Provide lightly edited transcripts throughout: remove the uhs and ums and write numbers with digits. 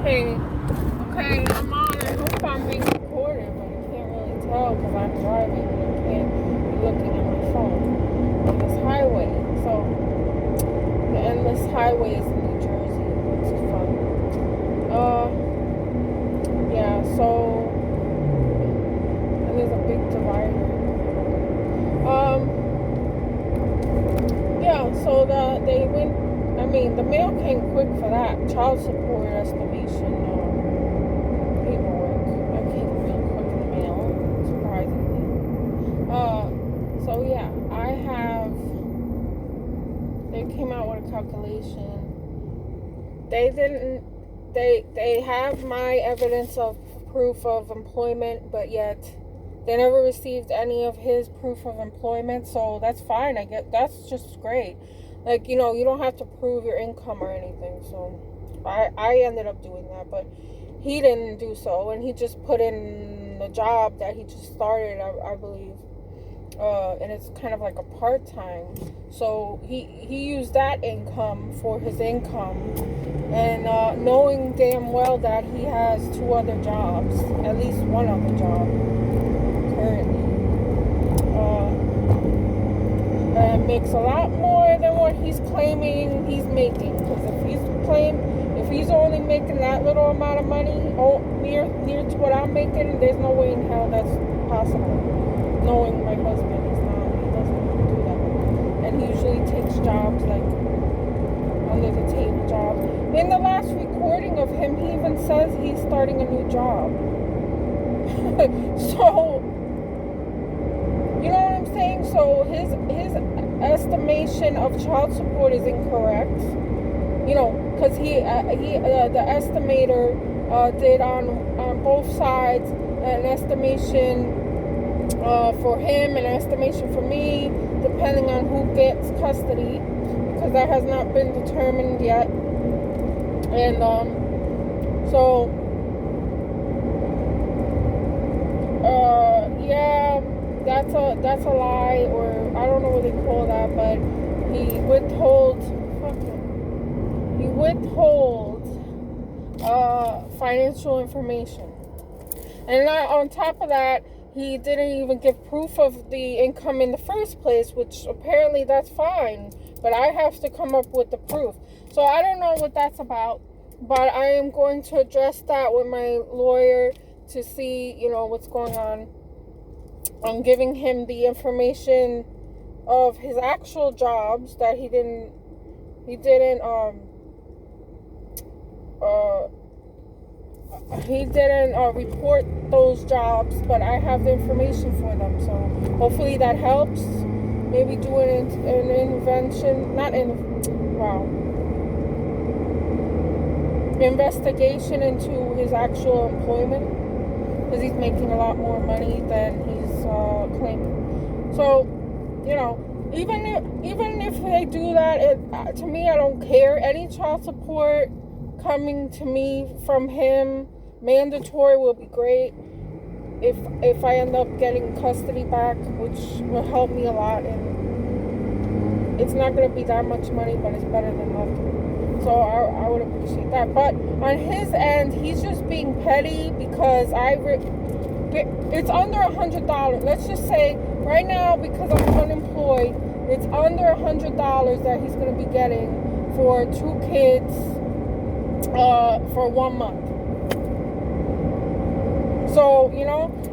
Okay, I'm on. I hope I'm being recorded, but I can't really tell because I'm driving and I can't be looking at my phone on this highway. So, the endless highways in New Jersey, which is fun. Yeah, so, and there's a big divider. Yeah, so the mail came quick for that. Child support estimation paperwork. That came real quick in the mail, surprisingly. So yeah, they came out with a calculation. They have my evidence of proof of employment, but yet they never received any of his proof of employment, so that's fine. I get that's just great. Like, you don't have to prove your income or anything. So I ended up doing that, but he didn't do so, and he just put in the job that he just started, I believe. And it's kind of like a part-time. So he used that income for his income, and knowing damn well that he has 2 other jobs, at least 1 other job currently. And makes a lot more than what he's claiming he's making. Because if he's only making that little amount of money, near to what I'm making, there's no way in hell that's possible. Knowing my husband, he doesn't do that. And he usually takes jobs like under the table jobs. In the last recording of him, he even says he's starting a new job. So, you know what I'm saying? So his estimation of child support is incorrect. Because the estimator did on both sides an estimation for him, an estimation for me, depending on who gets custody, because that has not been determined yet. And yeah, that's a lie, or I don't know what they call that, but he withholds financial information. And on top of that, he didn't even give proof of the income in the first place, which apparently that's fine, but I have to come up with the proof. So I don't know what that's about, but I am going to address that with my lawyer to see, what's going on. I'm giving him the information of his actual jobs that he didn't report those jobs, but I have the information for them. So hopefully that helps. Maybe do an investigation into his actual employment, because he's making a lot more money than he's claiming. So, even if they do that, to me, I don't care. Any child support coming to me from him, mandatory, will be great. If I end up getting custody back, which will help me a lot, and it's not going to be that much money, but it's better than nothing. So I would appreciate that. But on his end, he's just being petty because it's under $100. Let's just say right now, because I'm unemployed, it's under $100 that he's going to be getting for 2 kids for 1 month. So,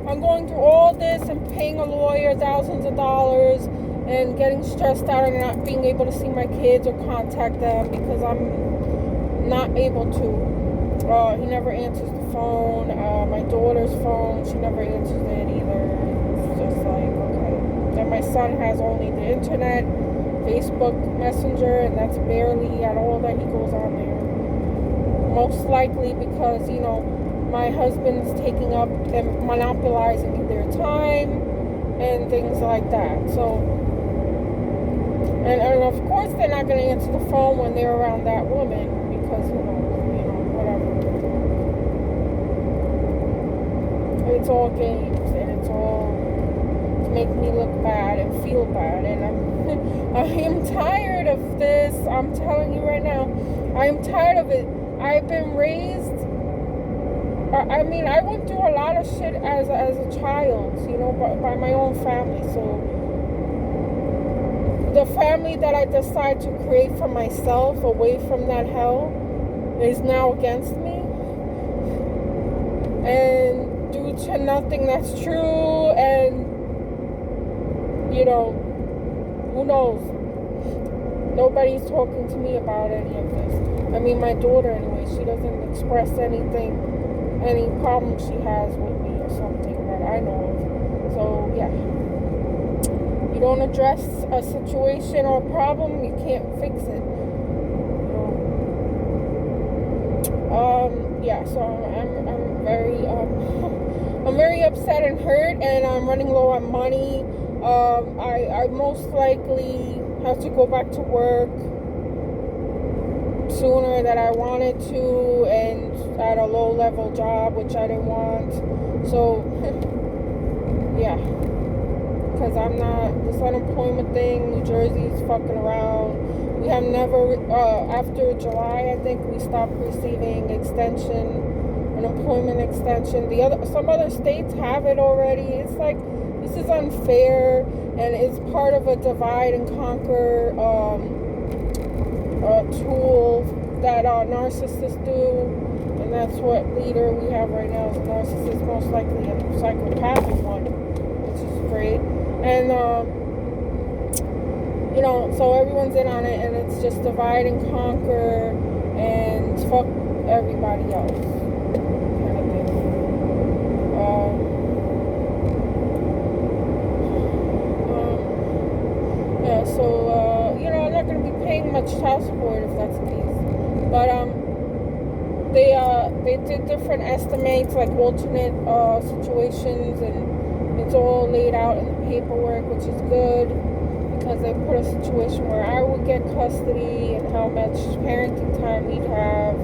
I'm going through all this and paying a lawyer thousands of dollars and getting stressed out and not being able to see my kids or contact them because I'm not able to. He never answers the phone. My daughter's phone, she never answers it either. It's just like, okay. And my son has only the internet, Facebook Messenger, and that's barely at all that he goes on there. Most likely because, my husband's taking up and monopolizing their time and things like that. So, and of course they're not going to answer the phone when they're around that woman because, whatever. It's all games, and it's all to make me look bad and feel bad. And I am tired of this. I'm telling you right now, I am tired of it. I've been raised I mean, I went through a lot of shit as a child, you know, by my own family. So the family that I decide to create for myself away from that hell is now against me. And due to nothing that's true, and, you know, who knows? Nobody's talking to me about any of this. I mean, my daughter, anyway, she doesn't express anything, any problem she has with me or something that I know of. So, yeah. You don't address a situation or problem, you can't fix it. Yeah, so I'm very I'm very upset and hurt, and I'm running low on money. I most likely have to go back to work sooner than I wanted to, and at a low level job, which I didn't want. So yeah, because I'm not, this unemployment thing, New Jersey's fucking around. We have never, after July, I think we stopped receiving unemployment extension. Some other states have it already. It's like, this is unfair, and it's part of a divide and conquer tool that narcissists do, and that's what leader we have right now is a narcissist, most likely a psychopathic one, which is great. And you know, so everyone's in on it, and it's just divide and conquer and fuck everybody else kind of thing. Yeah, so you know, I'm not going to be paying much child support if that's the case, but they did different estimates, like alternate situations, and it's all laid out in the paperwork, which is good. Because they put a situation where I would get custody and how much parenting time he'd have,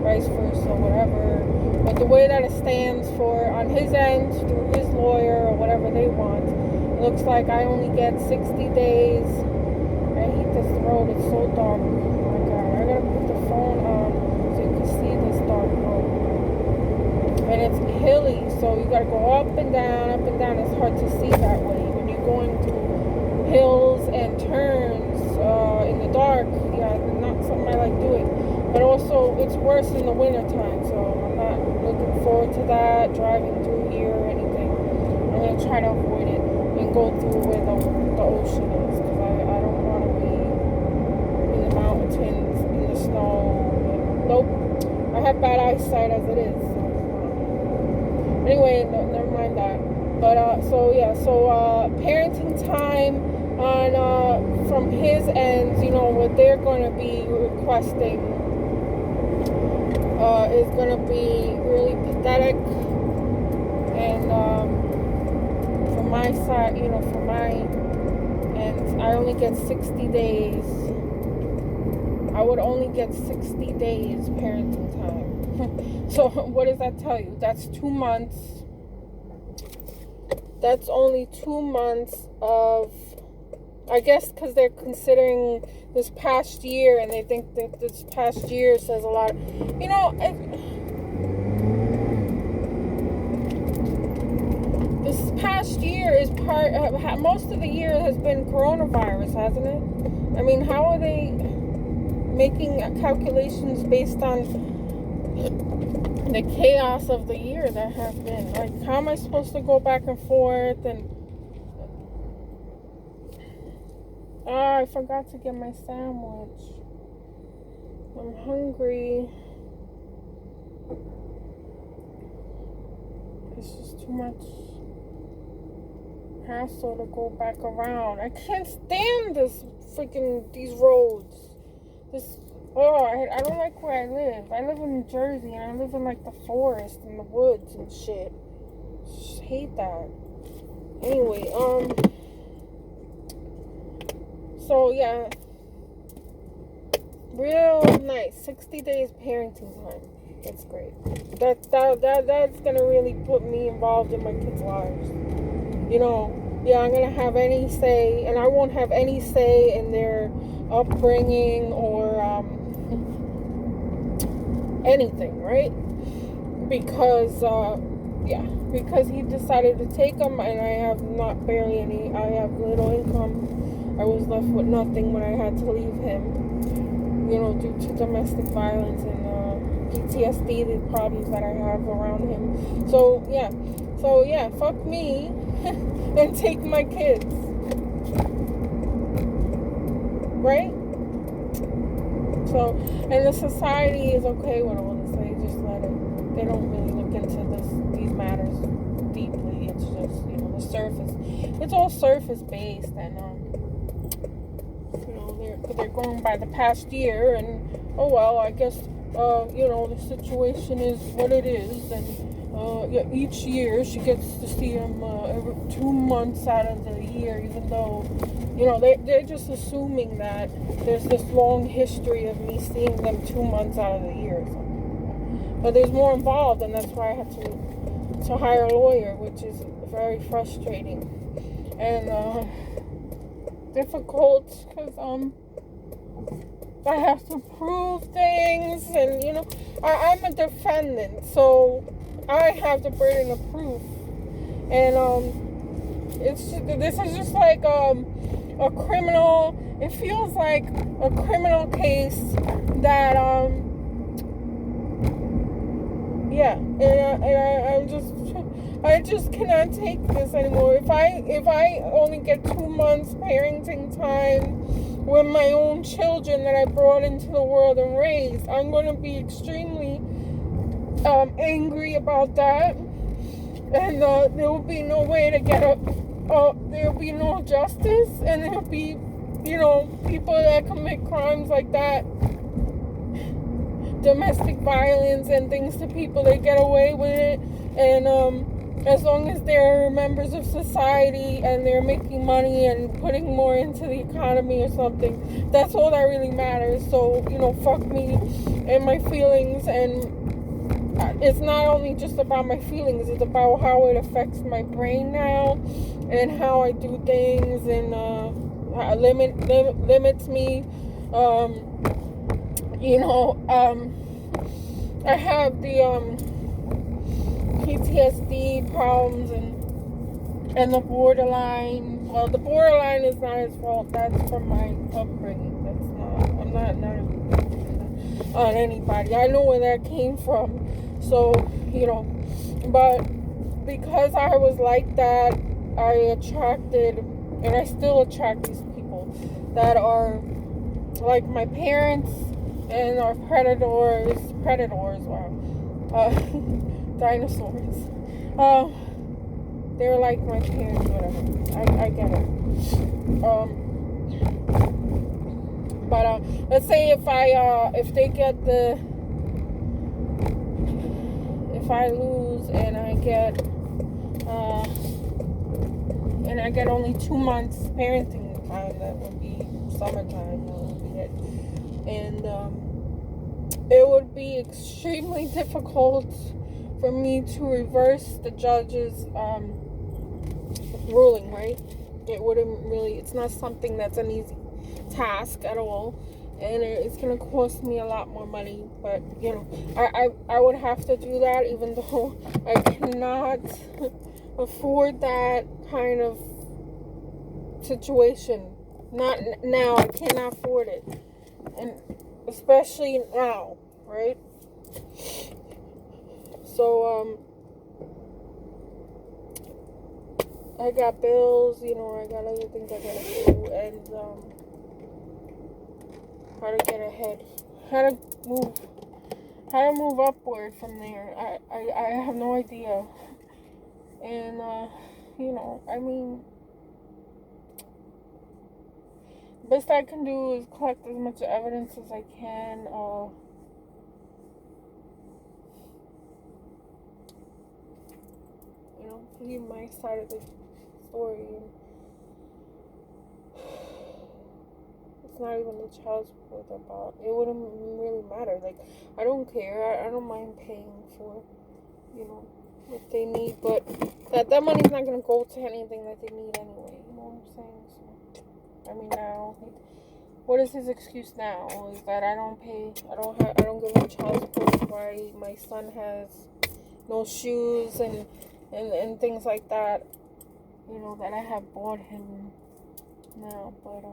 vice versa, whatever. But the way that it stands for on his end, through his lawyer or whatever they want, it looks like I only get 60 days. I hate this road, it's so dark. Oh my god, I gotta put the phone on so you can see this dark road. And it's hilly, so you gotta go up and down, up and down. It's hard to see that way when you're going through hills and turns in the dark. Yeah, not something I like doing. But also, it's worse in the winter time, so I'm not looking forward to that, driving through here or anything. I'm going to try to avoid it and go through where the ocean is, because I don't want to be in the mountains, in the snow. Nope. I have bad eyesight as it is. So. Anyway, no, never mind that. But, so parenting time on from his end, you know, what they're going to be requesting is going to be really pathetic. And from my side, you know, from my end, I only get 60 days. I would only get 60 days parenting time. So what does that tell you? That's 2 months. That's only 2 months of, I guess, because they're considering this past year, and they think that this past year says a lot. You know, this past year is most of the year has been coronavirus, hasn't it? I mean, how are they making calculations based on the chaos of the year that has been? Like, how am I supposed to go back and forth? And I forgot to get my sandwich. I'm hungry. It's just too much hassle to go back around. I can't stand these roads. I don't like where I live. I live in New Jersey, and I live in like the forest and the woods and shit. Just hate that. Anyway, so yeah, real nice. 60 days parenting time. That's great. That's gonna really put me involved in my kids' lives. You know, yeah, I'm gonna have any say, and I won't have any say in their upbringing or anything, right? because because he decided to take them, and I have I have little income. I was left with nothing when I had to leave him, due to domestic violence and PTSD, the problems that I have around him. So yeah, fuck me and take my kids, right? So, and the society is okay with all this. They just let it. They don't really look into these matters deeply. It's just, the surface. It's all surface based, and they're going by the past year, and oh well, I guess the situation is what it is, and each year she gets to see him every 2 months out of the year, even though they're just assuming that there's this long history of me seeing them 2 months out of the year or something. But there's more involved, and that's why I had to hire a lawyer, which is very frustrating and difficult, because I have to prove things, and I'm a defendant, so I have the burden of proof, and this is just like a criminal. It feels like a criminal case that I just cannot take this anymore. If I only get 2 months parenting time with my own children that I brought into the world and raised, I'm going to be extremely angry about that, and there will be no way to get there will be no justice, and there will be people that commit crimes like that, domestic violence and things to people, they get away with it, and as long as they're members of society and they're making money and putting more into the economy or something, that's all that really matters. So fuck me and my feelings, and it's not only just about my feelings, it's about how it affects my brain now, and how I do things, and limits me. I have the PTSD problems, and the borderline. Well, the borderline is not his fault. That's from my upbringing. I'm not on anybody. I know where that came from. So, but because I was like that, I attracted, and I still attract these people that are like my parents, and are predators, wow, dinosaurs. They're like my parents, whatever. I get it. But let's say if I lose and I get only 2 months parenting time, that would be summertime. That would be it. And it would be extremely difficult for me to reverse the judge's ruling, right? It's not something that's an easy task at all, and it's going to cost me a lot more money, but I would have to do that, even though I cannot afford that kind of situation. Not now. I cannot afford it, and especially now, right? So I got bills, I got other things I gotta do, and how to get ahead, how to move upward from there. I have no idea, and best I can do is collect as much evidence as I can. Give my side of the story. And it's not even the child support about. It wouldn't really matter. Like, I don't care. I don't mind paying for, what they need. But that money's not gonna go to anything that they need anyway. You know what I'm saying? So, now, what is his excuse now? Is that I don't give him child support? Why my son has no shoes and things like that, you know, that I have bought him now. But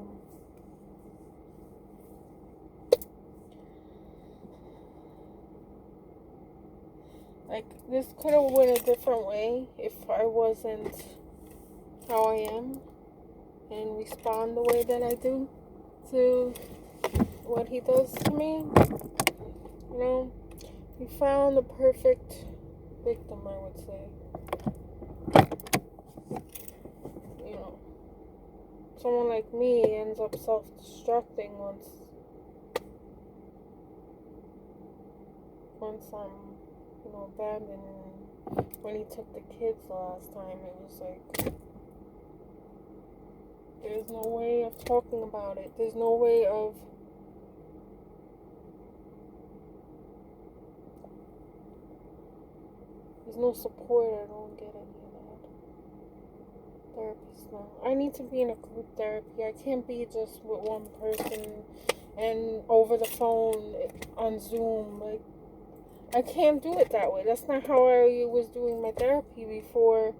like, this could have went a different way if I wasn't how I am and respond the way that I do to what he does to me. You know, he found the perfect victim, I would say. You know, someone like me ends up self-destructing once I'm, you know, abandoned. When he took the kids the last time, it was like, there's no way of talking about it. There's no way of there's no support. I don't get any of that. Therapist now. I need to be in a group therapy. I can't be just with one person and over the phone on Zoom. Like, I can't do it that way. That's not how I was doing my therapy before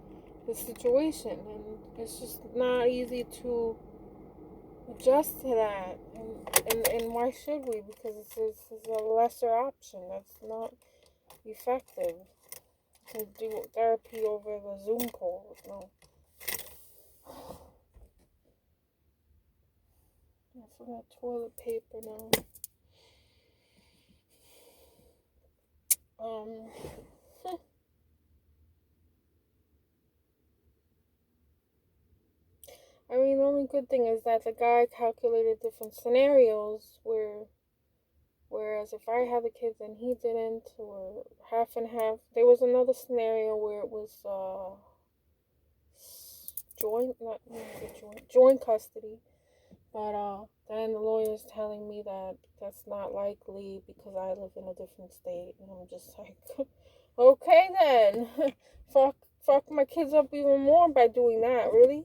the situation, and it's just not easy to adjust to that. And why should we? Because it's a lesser option. That's not effective to do therapy over the Zoom call. No. I forgot toilet paper now. I mean, the only good thing is that the guy calculated different scenarios whereas if I had the kids and he didn't, or half and half. There was another scenario where it was joint custody, but then the lawyer's telling me that that's not likely because I live in a different state, and I'm just like, okay then, fuck my kids up even more by doing that, really?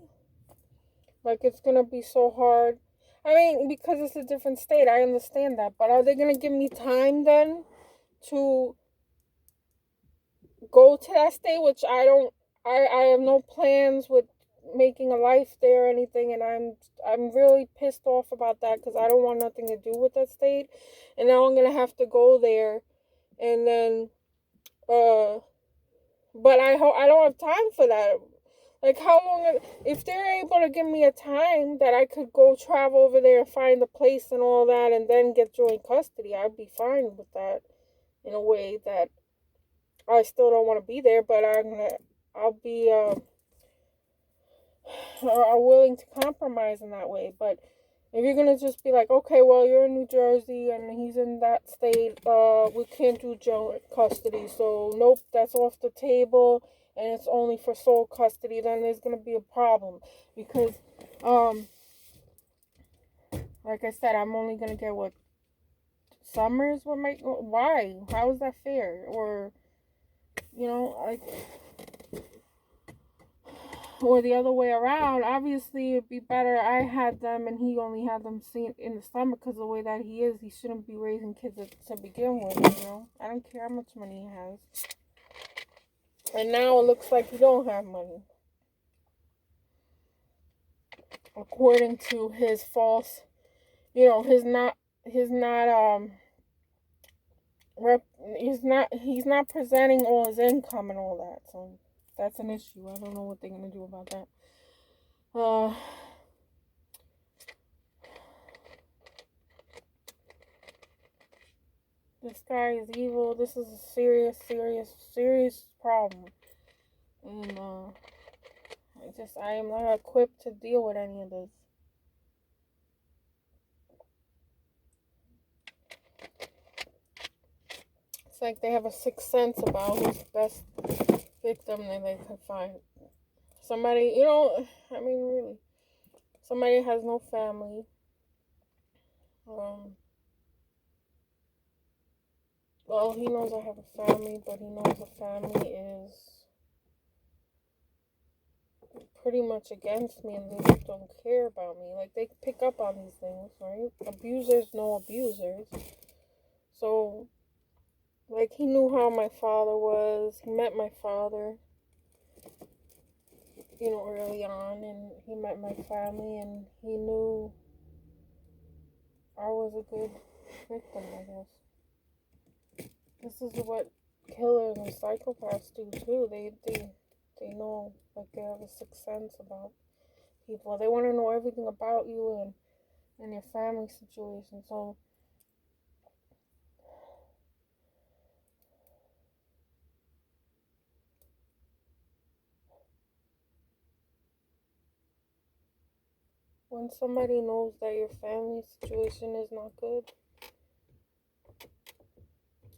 Like, it's gonna be so hard. I mean, because it's a different state, I understand that. But are they gonna give me time then to go to that state, which I don't. I have no plans with making a life there or anything, and I'm really pissed off about that because I don't want nothing to do with that state, and now I'm gonna have to go there, and then but I don't have time for that. Like, how long, if they're able to give me a time that I could go travel over there and find the place and all that and then get joint custody, I'd be fine with that in a way that I still don't want to be there, but I'll be willing to compromise in that way. But if you're gonna just be like, okay, well, you're in New Jersey and he's in that state, we can't do joint custody, so nope, that's off the table, and it's only for sole custody, then there's gonna be a problem because, like I said, I'm only gonna get what summers. Why? How is that fair? Or, you know, like. Or the other way around, obviously it'd be better I had them and he only had them seen in the summer, because the way that he is, he shouldn't be raising kids to begin with, you know? I don't care how much money he has. And now it looks like he don't have money. According to his false, you know, he's not presenting all his income and all that, so that's an issue. I don't know what they're gonna do about that. This guy is evil. This is a serious, serious, serious problem. And I am not equipped to deal with any of this. It's like they have a sixth sense about who's the best victim that they can find. Somebody, you know, I mean, really. Somebody has no family. Well, he knows I have a family, but he knows the family is pretty much against me and they just don't care about me. Like, they pick up on these things, right? Abusers know abusers. So Like, he knew how my father was. He met my father, early on, and he met my family, and he knew I was a good victim, I guess. This is what killers and psychopaths do too. They know, like, they have a sixth sense about people. They want to know everything about you and your family situation. So when somebody knows that your family situation is not good,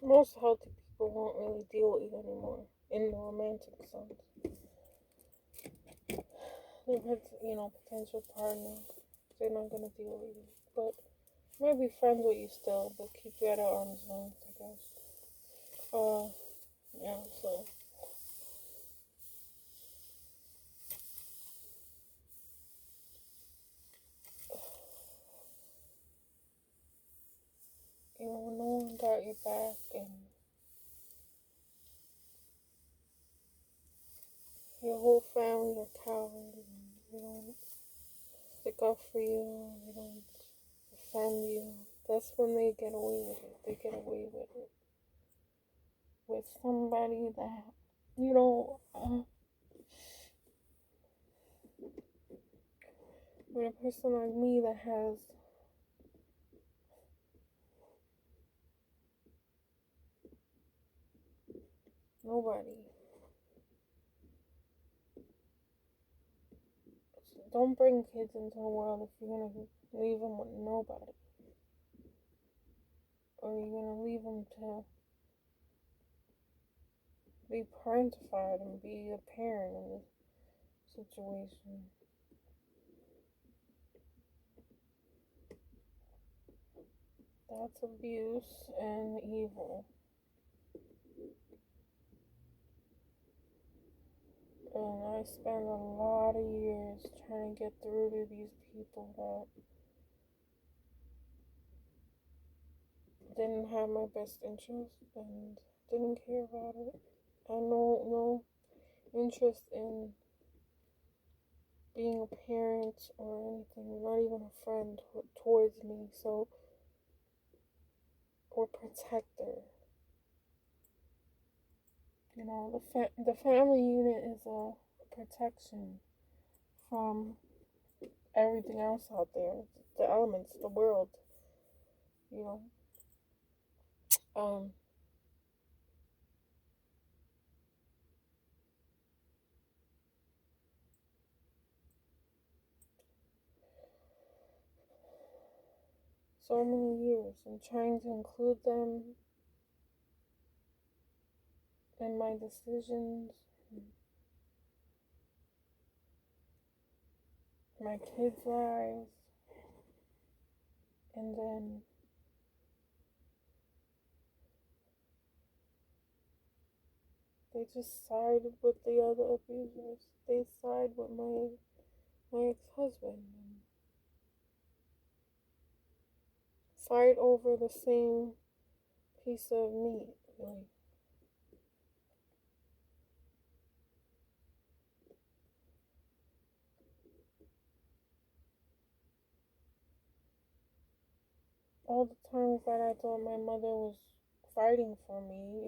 most healthy people won't really deal with you anymore in the romantic sense. Potential partner, they're not gonna deal with you, but might be friends with you still, but keep you at an arm's length, I guess. Yeah. So no one got your back, and your whole family are cowards, and they don't stick up for you, they don't defend you. That's when they get away with it. They get away with it with somebody that you know. With a person like me that has nobody. Don't bring kids into the world if you're gonna leave them with nobody, or you're gonna leave them to be parentified and be a parent in this situation. That's abuse and evil. And I spent a lot of years trying to get through to these people that didn't have my best interest and didn't care about it. I no interest in being a parent or anything, not even a friend towards me, so, or protector. The family unit is a protection from everything else out there, the elements, the world, you know. Um, so many years and trying to include them in my decisions, my kids' lives, and then they just side with the other abusers. They side with my ex-husband and fight over the same piece of meat, really. All the times that I thought my mother was fighting for me,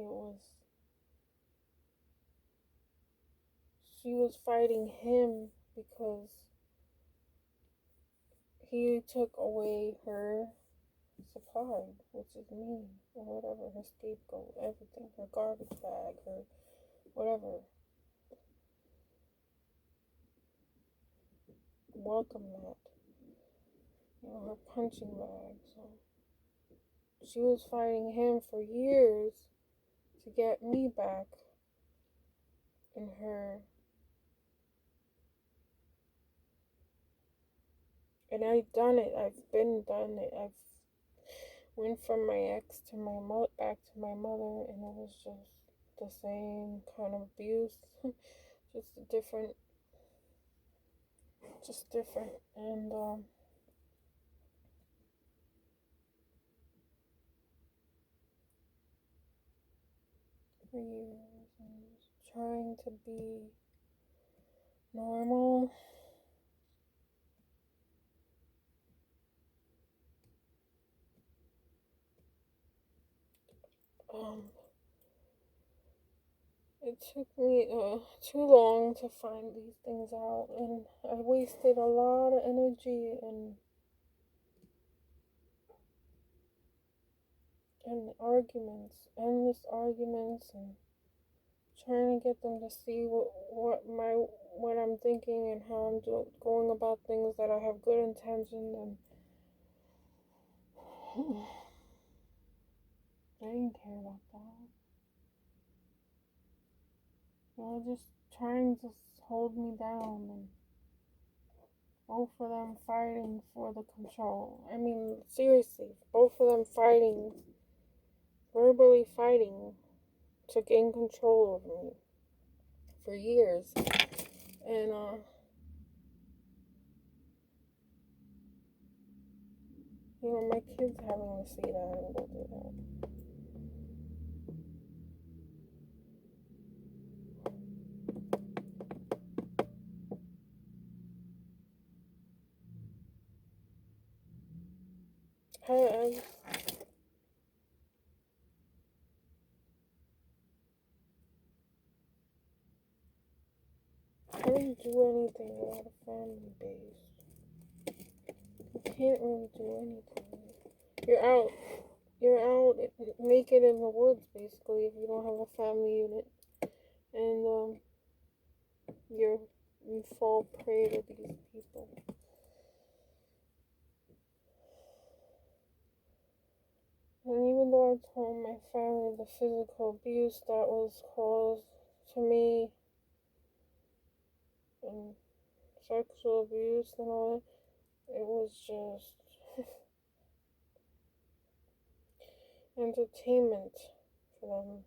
she was fighting him because he took away her supply, which is me, or whatever, her scapegoat, everything, her garbage bag, her whatever. Welcome mat, her punching bag. So she was fighting him for years to get me back in her. And I've done it. I've been done it. I've went from my ex to back to my mother, and it was just the same kind of abuse, just different. And for years and just trying to be normal. It took me too long to find these things out, and I wasted a lot of energy and arguments, endless arguments, and trying to get them to see what I'm thinking and how I'm going about things, that I have good intentions, and they didn't care about that. They were just trying to hold me down, and both of them fighting for the control. I mean, seriously, both of them fighting, verbally fighting to gain control of me for years. And my kids having to see that and go through that. I didn't do anything without a family base. You can't really do anything. You're out. You're out naked in the woods, basically, if you don't have a family unit. And you fall prey to these people. And even though I told my family the physical abuse that was caused to me, and sexual abuse and all that, it was just entertainment for them.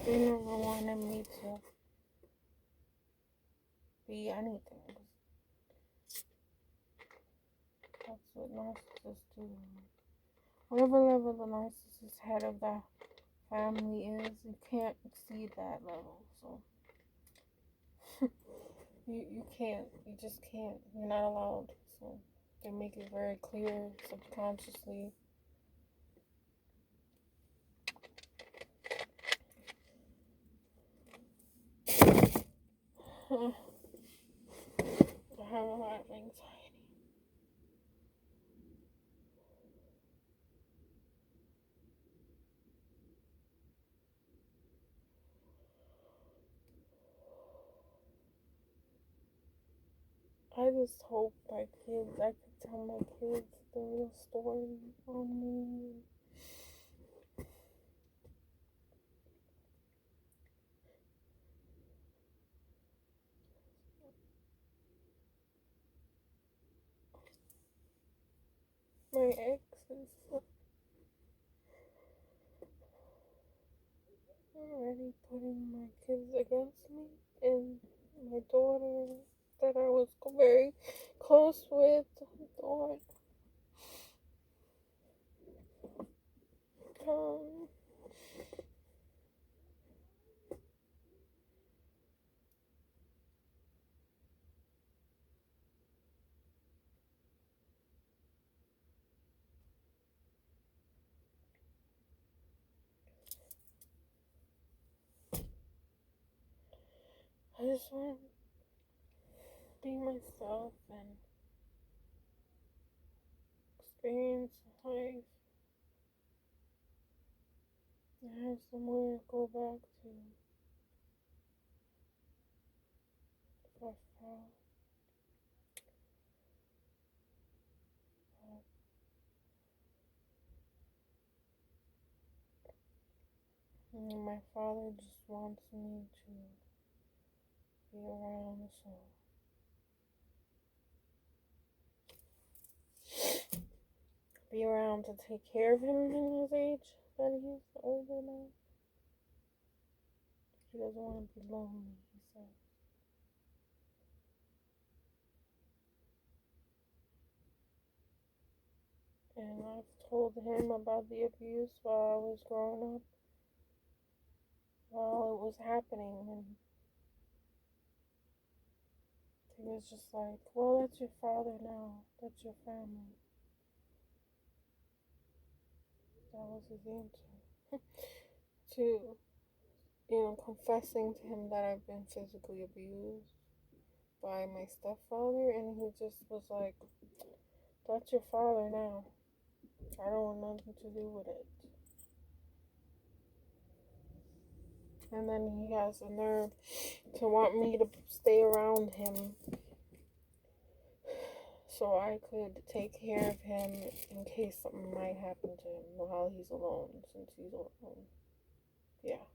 They never wanted me to be anything. That's what narcissists do. Whatever level the narcissist head of the family is, you can't exceed that level. So you can't. You just can't. You're not allowed. So they make it very clear subconsciously. I have a lot of anxiety. I just hope I could tell my kids the real story on me. My ex is already putting my kids against me, and my daughter that I was very close with thought um I just want to be myself and experience life and have somewhere to go back to if I fall. And my father just wants me to be around, so be around to take care of him in his age that he's older now. He doesn't want to be lonely, he said. And I've told him about the abuse while I was growing up, while it was happening, and he was just like, well, that's your father now. That's your family. That was his answer. To, confessing to him that I've been physically abused by my stepfather, and he just was like, that's your father now. I don't want nothing to do with it. And then he has the nerve to want me to stay around him so I could take care of him in case something might happen to him while he's alone, since he's alone. Yeah.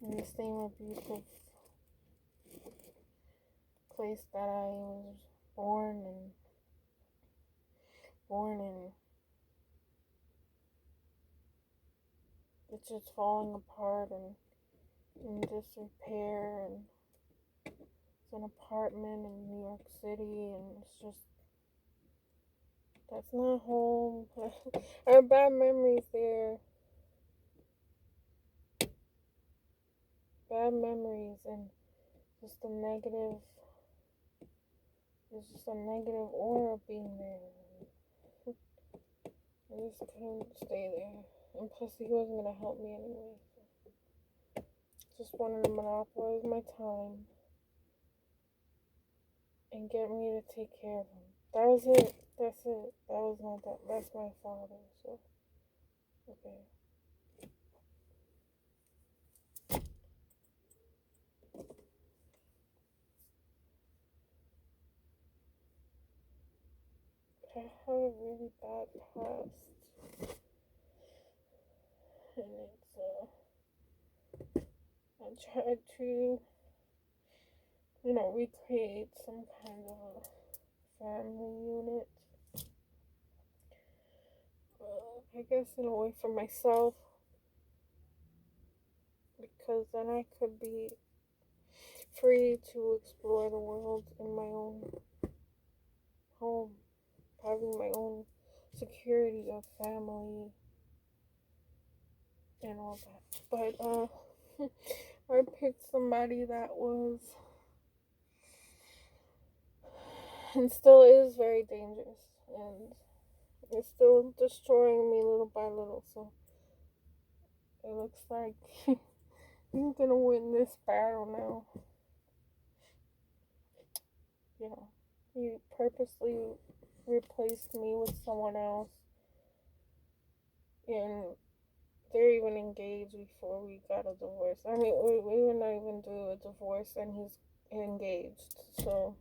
In the same abusive place that I was born in. It's just falling apart and in disrepair, and it's an apartment in New York City, and it's just, that's not home. I have bad memories there. Bad memories, and just a negative, there's just a negative aura being there. I just couldn't stay there. And plus, he wasn't going to help me anyway. So just wanted to monopolize my time and get me to take care of him. That was it. That's it. That was my dad. That's my father. So, okay. I had a really bad past, and I tried to, recreate some kind of a family unit. I guess in a way for myself, because then I could be free to explore the world in my own home, having my own security of family and all that. But I picked somebody that was and still is very dangerous, and it's still destroying me little by little. So it looks like he's gonna win this battle now. He purposely replaced me with someone else, and they're even engaged before we got a divorce. I mean, we were not even do a divorce, and he's engaged. So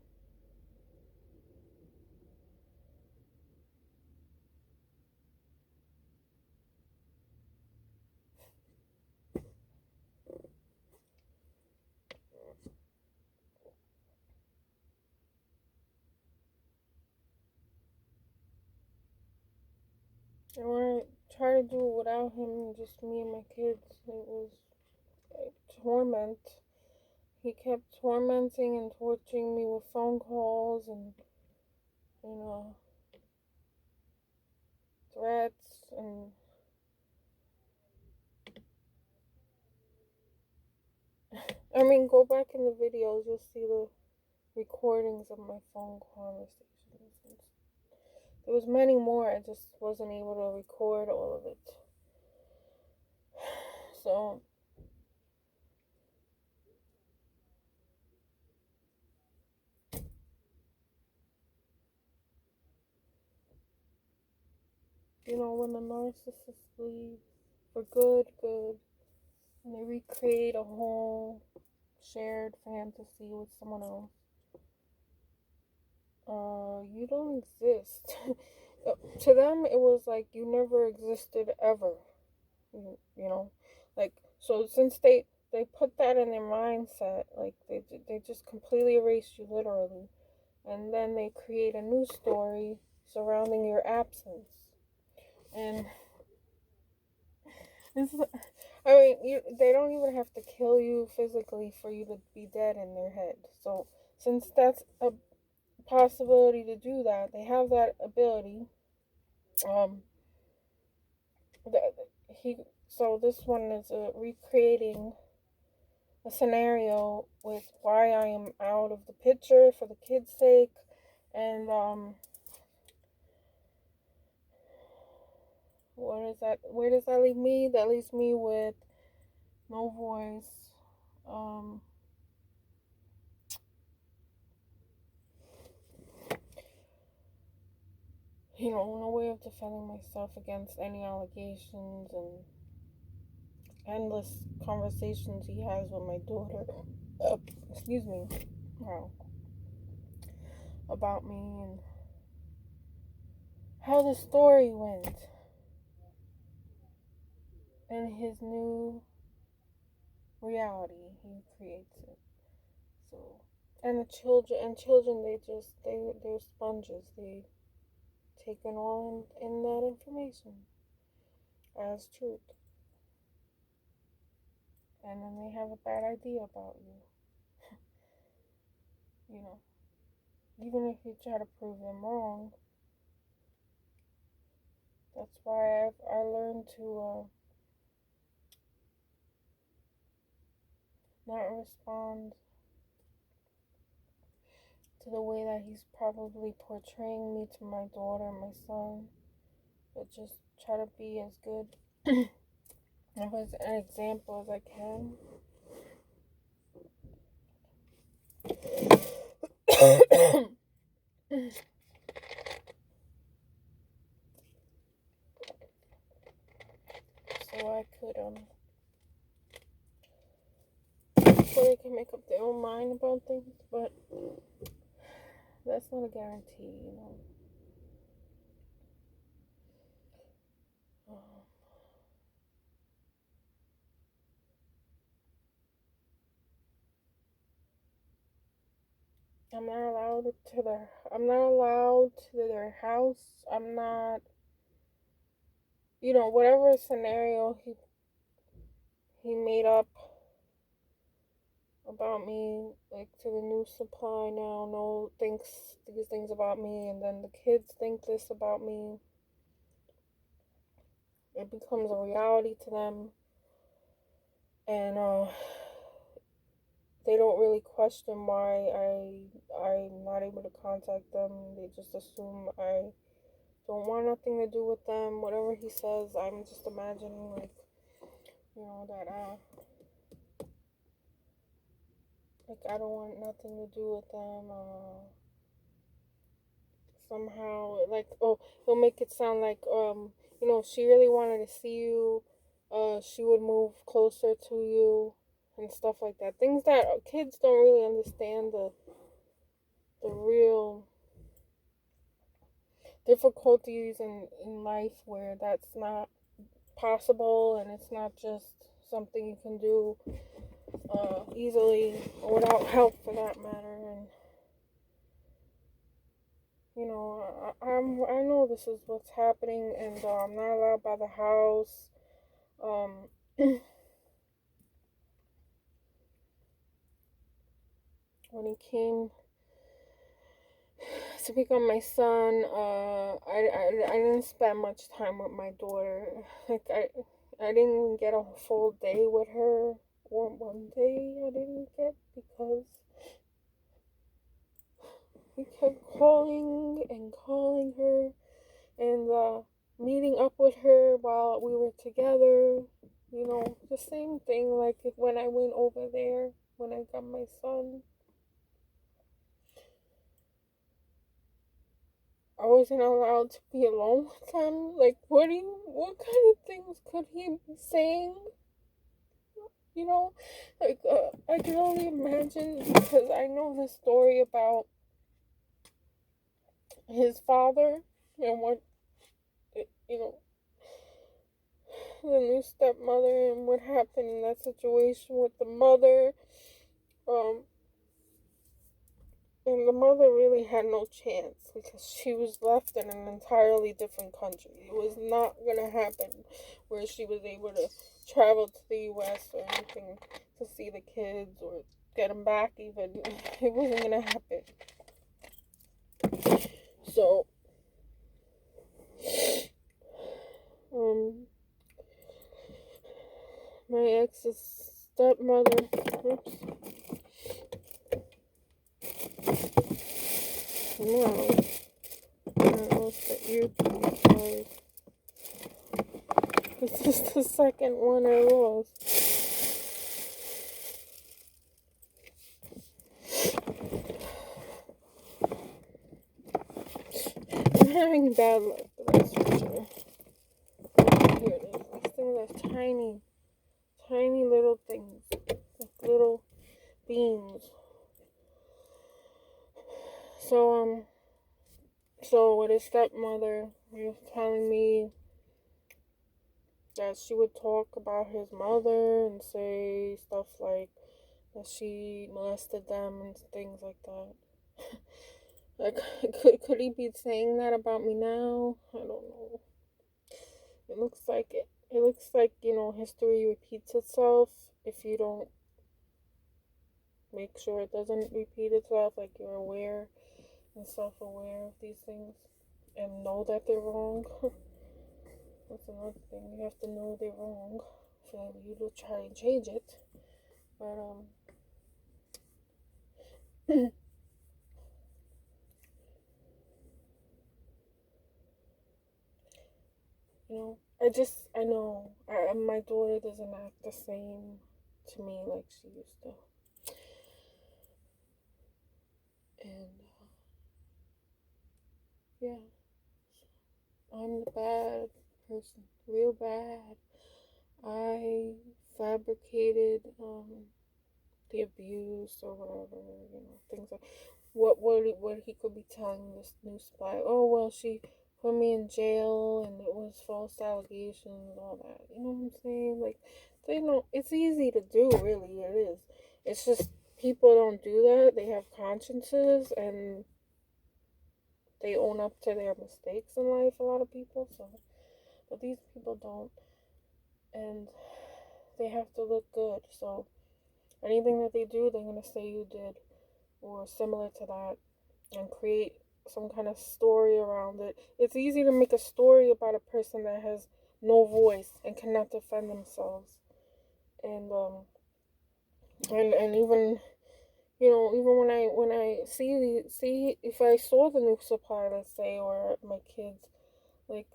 I want to try to do it without him, just me and my kids. It was torment. He kept tormenting and torturing me with phone calls and, you know, threats. And I mean, go back in the videos, you'll see the recordings of my phone conversations. There was many more, I just wasn't able to record all of it. So when the narcissist leaves for good, and they recreate a whole shared fantasy with someone else, you don't exist. To them, it was like you never existed ever. You know, like, so since they put that in their mindset, like they just completely erase you literally, and then they create a new story surrounding your absence. And this is, I mean, they don't even have to kill you physically for you to be dead in their head. So, since that's a possibility to do that, they have that ability. Um, the, he so this one is recreating a scenario with why I am out of the picture for the kids' sake, and what is that? Where does that leave me? That leaves me with no voice. Um, no way of defending myself against any allegations and endless conversations he has with my daughter. Excuse me. Wow. About me and how the story went and his new reality he creates it. So, and the children, they're sponges. They take in all in that information as truth, and then they have a bad idea about you. You know, even if you try to prove them wrong, that's why I learned to not respond to the way that he's probably portraying me to my daughter, my son, but just try to be as good of an example as I can. So I could so they can make up their own mind about things, but that's not a guarantee. I'm not allowed to their house. I'm not, whatever scenario he made up about me, like to the new supply now, thinks these things about me, and then the kids think this about me. It becomes a reality to them, and they don't really question why I'm not able to contact them. They just assume I don't want nothing to do with them. Whatever he says, I'm just imagining that like I don't want nothing to do with them. Somehow, like, oh, he'll make it sound like if she really wanted to see you, she would move closer to you and stuff like that. Things that kids don't really understand the real difficulties in life where that's not possible, and it's not just something you can do easily or without help for that matter. And I know this is what's happening, and I'm not allowed by the house. When he came to pick up my son, I didn't spend much time with my daughter. Like I didn't even get a full day with her. One day I didn't get because he kept calling and calling her and meeting up with her while we were together. The same thing like when I went over there when I got my son. I wasn't allowed to be alone with him. Like, what kind of things could he be saying? Like, I can only imagine because I know the story about his father and what, the new stepmother and what happened in that situation with the mother. Um, And the mother really had no chance because she was left in an entirely different country. It was not going to happen where she was able to travel to the U.S. or anything to see the kids or get them back even. It wasn't going to happen. So, my ex's stepmother, oops, no, I lost the earpiece, sorry. This is the second one I lost. I'm having bad luck, that's for sure. Here it is. These things are tiny, tiny little things, like little beans. So with his stepmother, he was telling me that she would talk about his mother and say stuff like that she molested them and things like that. Like, could he be saying that about me now? I don't know. It looks like it. It looks like, history repeats itself if you don't make sure it doesn't repeat itself, like you're aware and self-aware of these things and know that they're wrong. That's another thing. You have to know they're wrong for you to try and change it. But I know my daughter doesn't act the same to me like she used to. And yeah, I'm the bad person, real bad. I fabricated the abuse or whatever, things like what he could be telling this new spy. Oh well, she put me in jail and it was false allegations and all that. You know what I'm saying? Like, they know it's easy to do, really. It is. It's just people don't do that. They have consciences and they own up to their mistakes in life. A lot of people, but these people don't, and they have to look good. So anything that they do, they're gonna say you did or similar to that and create some kind of story around it. It's easy to make a story about a person that has no voice and cannot defend themselves. And and even even when I see if I saw the new supply, let's say, or my kids, like,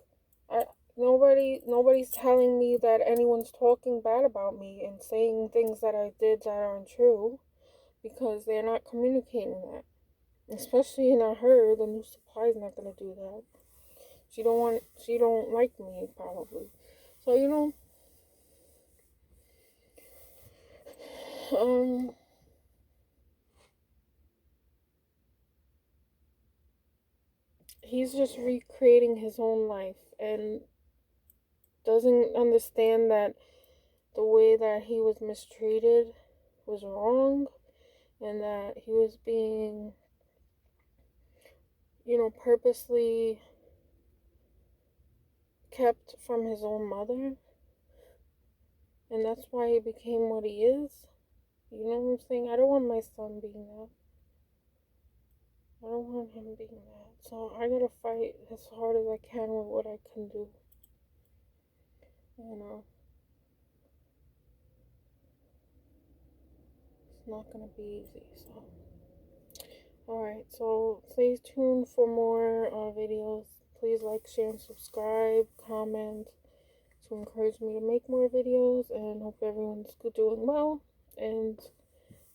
I nobody's telling me that anyone's talking bad about me and saying things that I did that aren't true because they're not communicating that. Especially not her. The new supply is not gonna do that. She don't like me probably. So um, he's just recreating his own life and doesn't understand that the way that he was mistreated was wrong and that he was being, purposely kept from his own mother. And that's why he became what he is. You know what I'm saying? I don't want my son being that. I don't want him being that. So I gotta fight as hard as I can with what I can do. It's not gonna be easy. So, alright. So stay tuned for more videos. Please like, share, and subscribe. Comment to encourage me to make more videos. And hope everyone's doing well. And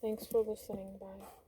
thanks for listening. Bye.